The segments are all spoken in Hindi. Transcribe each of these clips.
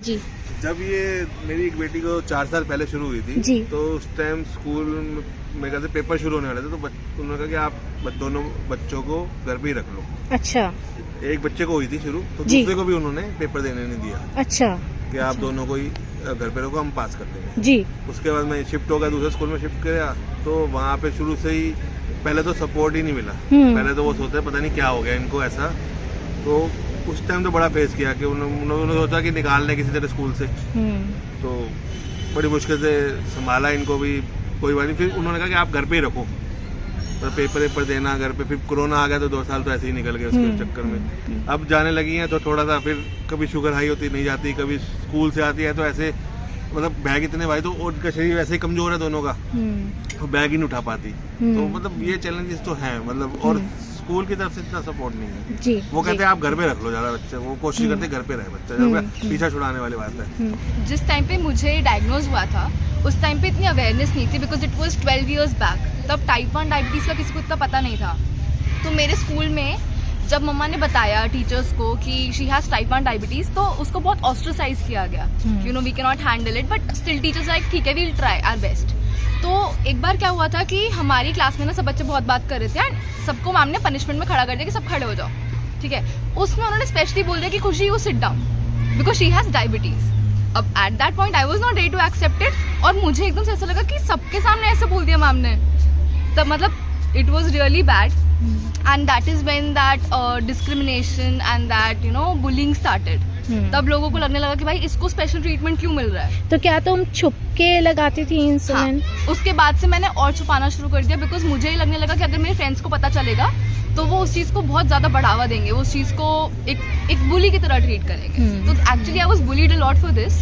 जी। जब ये मेरी एक बेटी को 4 साल पहले शुरू हुई थी जी। तो उस टाइम स्कूल में कहते पेपर शुरू होने वाले थे, तो उन्होंने कहा कि आप दोनों बच्चों को घर पे ही रख लो। अच्छा। एक बच्चे को हुई थी शुरू, तो जी। दूसरे को भी उन्होंने पेपर देने नहीं दिया अच्छा। कि आप दोनों को ही घर पे रखो, हम पास कर देंगे। जी। उसके बाद मैं शिफ्ट हो गया, दूसरे स्कूल में शिफ्ट किया, तो वहाँ पे शुरू से ही पहले तो सपोर्ट ही नहीं मिला। पहले तो वो सोचते पता नहीं क्या हो गया इनको ऐसा, तो उस टाइम तो बड़ा फेस किया कि उन्होंने सोचा कि निकालने किसी तरह स्कूल से, तो बड़ी मुश्किल से संभाला इनको भी, कोई बात नहीं। फिर उन्होंने कहा कि आप घर पे ही रखो, तो पेपर देना घर पे। फिर कोरोना आ गया तो 2 साल तो ऐसे ही निकल गए उसके चक्कर में। अब जाने लगी हैं तो थोड़ा सा फिर कभी शुगर हाई होती नहीं जाती, कभी स्कूल से आती है तो ऐसे मतलब बैग इतने भाई, तो उनका शरीर वैसे ही कमजोर है दोनों का, तो बैग ही नहीं उठा पाती। तो मतलब ये चैलेंजेस तो हैं मतलब, और स्कूल की तरफ से इतना सपोर्ट नहीं है। जी। वो कहते हैं आप घर पे रख लो ज्यादा बच्चे, वो कोशिश करते हैं घर पे रहे बच्चा, जब पीछा छुड़ाने वाली बात है। जिस टाइम पे मुझे डायग्नोज हुआ था उस टाइम पे इतनी अवेयरनेस नहीं थी, because it was 12 years back. तब टाइप 1 डायबिटीज़ का किसी को इतना पता नहीं था। तो मेरे स्कूल में जब मम्मा ने बताया टीचर्स को कि शी हैज़ टाइप 1 डायबिटीज़, तो उसको बहुत ऑस्ट्रेसाइज किया गया, you know we can not handle it, but still teachers like ठीक है, we will try our best. तो एक बार क्या हुआ था कि हमारी क्लास में ना सब बच्चे बहुत बात कर रहे थे एंड सबको मैम ने पनिशमेंट में खड़ा कर दिया कि सब खड़े हो जाओ, ठीक है। उसमें उन्होंने स्पेशली बोल दिया कि Khushi you sit down because she has diabetes. अब at that point I was not ready to accept it, और मुझे एकदम से ऐसा लगा कि सबके सामने ऐसे बोल दिया मैम ने, तब मतलब it was really bad. And that is when that discrimination and that you know bullying started. तब लोगों को लगने लगा कि भाई इसको स्पेशल ट्रीटमेंट क्यों मिल रहा है। तो क्या तुम छुप के लगाती थी इंसुलिन? हाँ, उसके बाद से मैंने और छुपाना शुरू कर दिया, बिकॉज मुझे ही लगने लगा कि अगर मेरे फ्रेंड्स को पता चलेगा तो वो उस चीज़ को बहुत ज़्यादा बढ़ावा देंगे, वो उस चीज़ को एक बुली की तरह ट्रीट करेंगे। तो actually I was bullied a lot for this,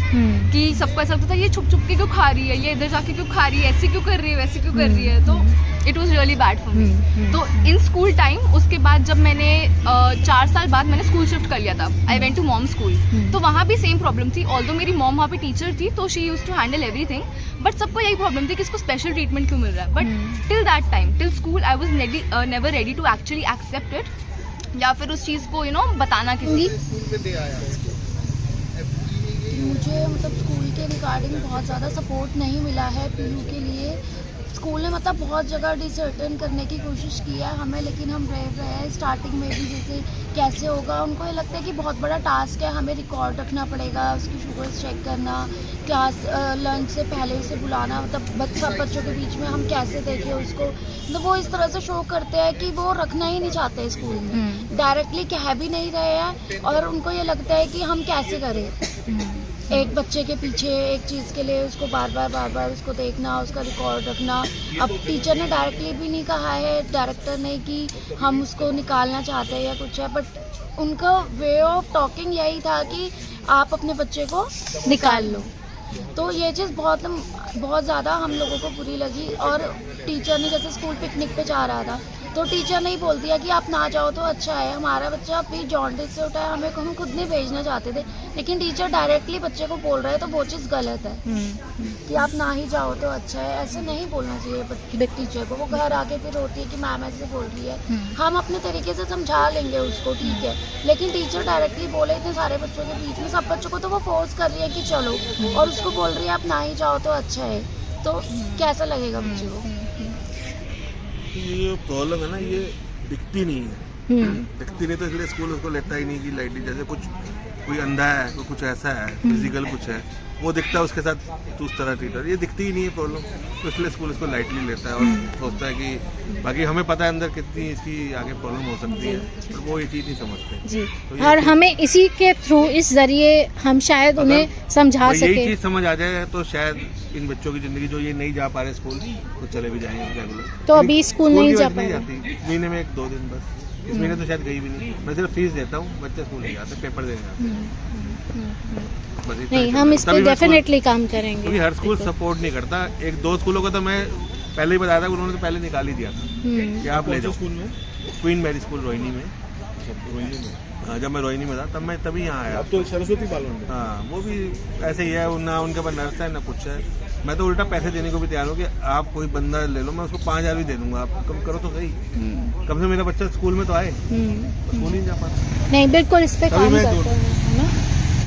कि सबको ऐसा लगता था ये छुप छुप के क्यों खा रही है, ये इधर जाके क्यों खा रही है, ऐसे क्यों कर रही है, वैसे क्यों कर रही है। तो it was really bad for me. तो इन स्कूल टाइम उसके बाद जब मैंने 4 साल बाद मैंने स्कूल शिफ्ट कर लिया था, I went to mom school, तो वहाँ भी सेम प्रॉब्लम थी। ऑल्दो मेरी मॉम वहाँ पे टीचर थी तो she used to handle everything, but सबको यही प्रॉब्लम थी कि इसको स्पेशल ट्रीटमेंट क्यों मिल रहा है। But till that time, till school, I was never ready to actually accept it, या फिर उस चीज़ को यू नो बताना किसी। मुझे मतलब स्कूल के रिगार्डिंग बहुत ज़्यादा सपोर्ट नहीं मिला है पीयू के लिए। स्कूल ने मतलब बहुत जगह डिसर्टन करने की कोशिश की है हमें, लेकिन हम रह रहे हैं स्टार्टिंग में भी जैसे कैसे होगा। उनको ये लगता है कि बहुत बड़ा टास्क है, हमें रिकॉर्ड रखना पड़ेगा, उसकी शुगर्स चेक करना, क्लास लंच से पहले उसे बुलाना, मतलब सब बच्चों के बीच में हम कैसे देखें उसको। तो वो इस तरह से शो करते हैं कि वो रखना ही नहीं चाहते स्कूल में, डायरेक्टली कह भी नहीं रहे हैं, और उनको ये लगता है कि हम कैसे करें एक बच्चे के पीछे एक चीज़ के लिए उसको बार बार उसको देखना, उसका रिकॉर्ड रखना। अब टीचर ने डायरेक्टली भी नहीं कहा है, डायरेक्टर ने, कि हम उसको निकालना चाहते हैं या कुछ है, बट उनका वे ऑफ टॉकिंग यही था कि आप अपने बच्चे को निकाल लो। तो ये चीज़ बहुत ज़्यादा हम लोगों को बुरी लगी। और टीचर ने जैसे स्कूल पिकनिक पे जा रहा था तो टीचर ने ही बोल दिया कि आप ना जाओ तो अच्छा है, हमारा बच्चा अभी जॉन्डिस से उठा है, हम खुद नहीं भेजना चाहते थे, लेकिन टीचर डायरेक्टली बच्चे को बोल रहे हैं, तो वो चीज़ गलत है कि आप ना ही जाओ तो अच्छा है। ऐसे नहीं बोलना चाहिए टीचर को। वो घर आके फिर होती है कि मैम ऐसे बोल रही है, हम अपने तरीके से समझा लेंगे उसको, ठीक है, लेकिन टीचर डायरेक्टली बोले इतने सारे बच्चों के बीच में, सब बच्चों को तो वो फोर्स कर रही है कि चलो, और उसको बोल रही है आप ना ही जाओ तो अच्छा है, तो कैसा लगेगा बच्चे को। ये प्रॉब्लम है ना, ये दिखती नहीं है, दिखती नहीं तो इसलिए स्कूल उसको लेता ही नहीं कि लाइटली, जैसे कोई अंधा है, कोई कुछ ऐसा है, फिजिकल कुछ है, वो दिखता है उसके साथ तो उस तरह ट्रीट, ये दिखती ही नहीं है प्रॉब्लम, तो इसलिए स्कूल इसको लाइटली लेता है और सोचता है कि बाकी हमें पता है अंदर कितनी इसकी आगे प्रॉब्लम हो सकती है, पर वो ये चीज़ नहीं समझते जी। तो और हमें इसी के थ्रू, इस जरिए हम शायद उन्हें समझा यही सके। चीज़ समझ आ जाए तो शायद इन बच्चों की ज़िंदगी जो ये नहीं जा पा रहे स्कूल, तो चले भी जाएंगे रेगुलर। तो अभी स्कूल नहीं जा पा रहे? जाती महीने में 1-2 दिन बस, इस महीने तो शायद गई भी नहीं, मैं सिर्फ फीस देता हूँ, बच्चे स्कूल नहीं जाते, पेपर देने जाते। नहीं, हम इस पे डेफिनेटली काम करेंगे, क्योंकि हर स्कूल सपोर्ट नहीं करता। 1-2 स्कूलों का तो मैं पहले ही बताया था, उन्होंने तो पहले निकाल ही दिया था कि आप ले जाओ। स्कूल में क्वीन मैरी स्कूल रोहिणी में, हाँ, जब मैं रोहिणी में था तभी यहाँ आया। अब तो सरस्वती बालन, हाँ, वो भी ऐसे ही है, ना उनके पास नर्स है ना कुछ है। मैं तो उल्टा पैसे देने को भी तैयार हूँ कि आप कोई बंदा ले लो, मैं उसको 5,000 भी दे दूंगा, आप कम करो तो सही, कम से मेरा बच्चा स्कूल में तो आए, स्कूल ही नहीं जा पाता। नहीं बिल्कुल इस पे काम करते हैं, है ना।